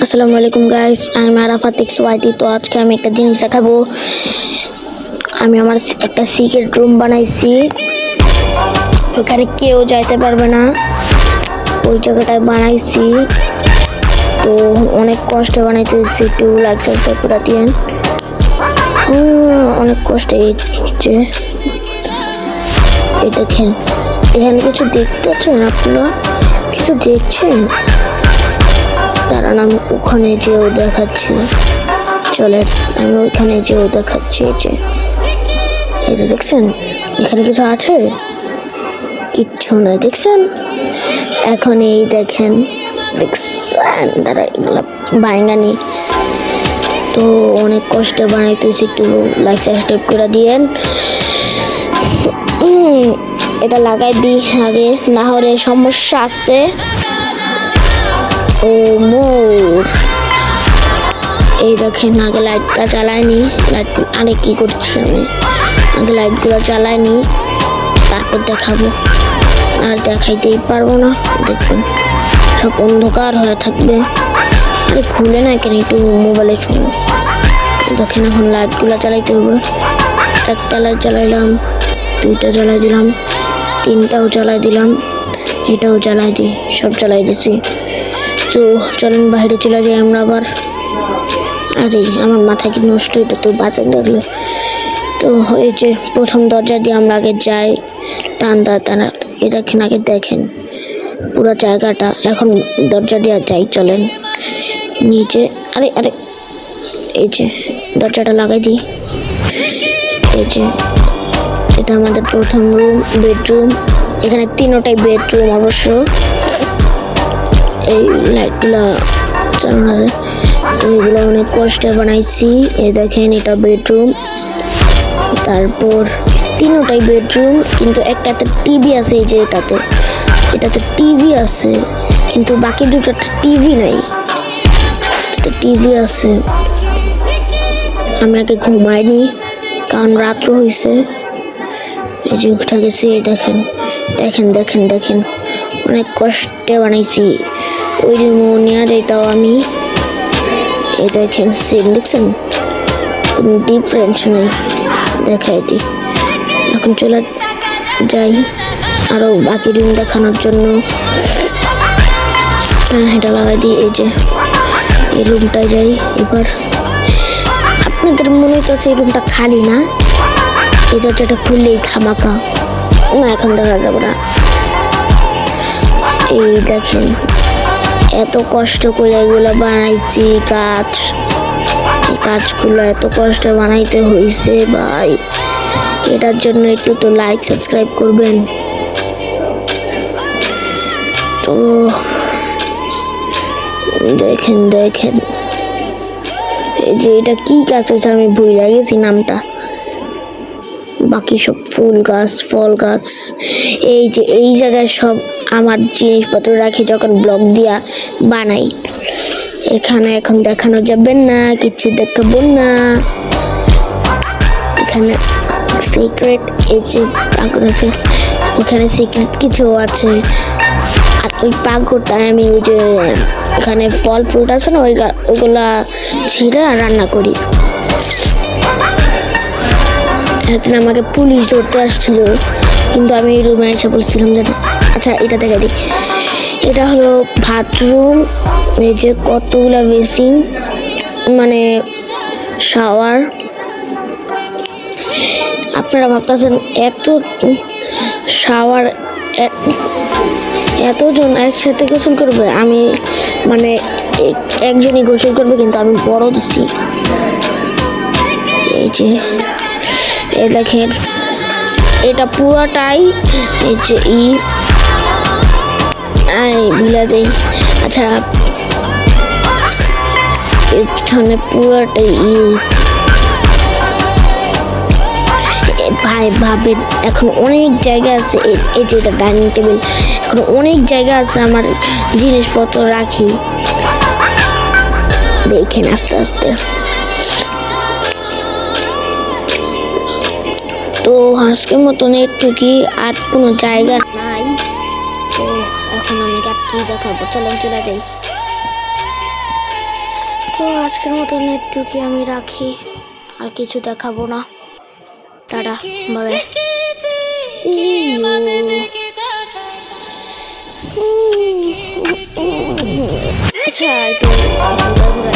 আসসালামু আলাইকুম গাইস, আমি আরাফাত এক্স ওয়াইটি। তো আজকে আমি একটা জিনিস দেখাবো। আমি আমার একটা সিক্রেট রুম বানাইছি, ওখানে কেউ যাইতে পারবে না। ওই জায়গাটায় বানাইছি, তো অনেক কষ্টে বানাইতেছি। একটু লাইক সাবস্ক্রাইব করে দিয়েন। অনেক কষ্টে। এই দেখেন, এখানে কিছু দেখতে পাচ্ছেন আপনারা? কিছু দেখছেন? কারণ আমি ওখানে যেও দেখাচ্ছি। চলে, আমি ওইখানে যেও দেখাচ্ছি। এই যে দেখছেন, এখানে কিছু আছে? কিচ্ছু নয়, দেখছেন? এখন এই দেখেন, দেখছেন? দাঁড়া, এগুলো বাইঙ্গানি। তো অনেক কষ্টে বানাইতেছি, একটু লাইক সাবস্ক্রাইব করে দিয়েন। এটা লাগাই দিই আগে, না হলে সমস্যা আছে। ও মোর, এই দেখেন, আগে লাইটটা চালাইনি। আরে কি করছি আমি? আগে লাইটগুলো চালাইনি, তারপর দেখাবো। আর দেখাইতেই পারবো না, দেখবেন সব অন্ধকার হয়ে থাকবে। আরে খুলে না কেন, একটু মোবাইলে শুনুন। দেখেন, এখন লাইটগুলো চালাইতে হবে। একটা লাইট চালাইলাম, দুইটা চালাই দিলাম, তিনটাও চালাই দিলাম, এটাও চালাই দিই, সব চালাই দিছি। তো চলেন বাইরে চলে যাই আমরা আবার। আরে আমার মাথা কি নষ্ট, এটা তো বাচ্চা দেখলো। তো এই যে প্রথম দরজা দিয়ে আমরা আগে যাই, টানা। এ দেখেন, আগে দেখেন পুরো জায়গাটা। এখন দরজা দিয়ে যাই, চলেন নিচে। আরে আরে, এই যে দরজাটা লাগাই দিই। এই যে এটা আমাদের প্রথম রুম, বেডরুম। এখানে তিনটাই বেডরুম অবশ্য। এই লাইটগুলো চালানো আছে, তো এগুলো অনেক কষ্টে বানাইছি। এই দেখেন, এটা বেডরুম। তারপর তিনটাই বেডরুম, কিন্তু একটাতে টিভি আছে। এই যে এটাতে টিভি আছে, কিন্তু বাকি দুটোতে টিভি নাই। টিভি আছে। আমি আগে ঘুমাইনি, কারণ রাত্র হয়েছে। এই যে উঠে গেছি। এই দেখেন দেখেন দেখেন দেখেন, অনেক কষ্টে বানাইছি। ওই রিমোট নিয়ে যেতাম আমি। এই দেখেন, সিন দেখছেন? কোনো ডিফারেন্স নেই। দেখাই দিই। এখন চলে যাই আরো বাকি রুম দেখানোর জন্য। এটা লাগাই দিই। এই যে এই রুমটায় যাই এবার। আপনাদের মনে হইতেছে এই রুমটা খালি না? এই দরজাটা খুললেই ধামাকা না, এখন দেখা যাবে না। এই দেখেন, এত কষ্ট করে এগুলো বানাইছি। এই কাজগুলো এত কষ্ট বানাইতে হয়েছে ভাই। এটার জন্য একটু তো লাইক সাবস্ক্রাইব করবেন। তো দেখেন দেখেন, এই যে এটা কি গাছ হয়েছে আমি ভুলে গেছি নামটা। বাকি সব ফুল গাছ, ফল গাছ। এই যে এই জায়গায় সব আমার জিনিসপত্র রাখি যখন ব্লক দিয়া বানাই। এখানে এখন দেখানো যাবে না, কিছু দেখাবো না। এখানে সিক্রেট, এই যে পাগল আছে, ওখানে সিক্রেট কিছু আছে। আর ওই পাগলটায় আমি ওই যে এখানে ফল ফ্রুট আছে না, ওইগুলা ছিঁড়ে রান্না করি। একদিন আমাকে পুলিশ ধরতে আসছিল, কিন্তু আমি এই রুমে এসে বলছিলাম যে আচ্ছা এটা দেখা দিই। এটা হলো বাথরুম। এই যে কতগুলা বেসিন, মানে শাওয়ার। আপনারা ভাবতেছেন এত শাওয়ার এতজন একসাথে গোসল করবে? আমি মানে একজনই গোসল করবে, কিন্তু আমি বড় দিচ্ছি। এই যে এই দেখেন, এটা পুরাটাই এই যে ভুলে যাই। আচ্ছা, এখানে পুরাটাই ভাই ভাবেন, এখন অনেক জায়গা আছে। এই যে এটা ডাইনিং টেবিল, এখন অনেক জায়গা আছে আমার জিনিসপত্র রাখি। দেখেন আস্তে আস্তে। তো আজকের মতন একটু কি, আর কোনো জায়গা নাই। তো এখন আমি আর কি দেখাবো, চলেন চলে যাই। তো আজকের মতন একটুকি আমি রাখি, আর কিছু দেখাবো না। Tata, bye, see you. আচ্ছা, একটু ঘুরে ঘুরে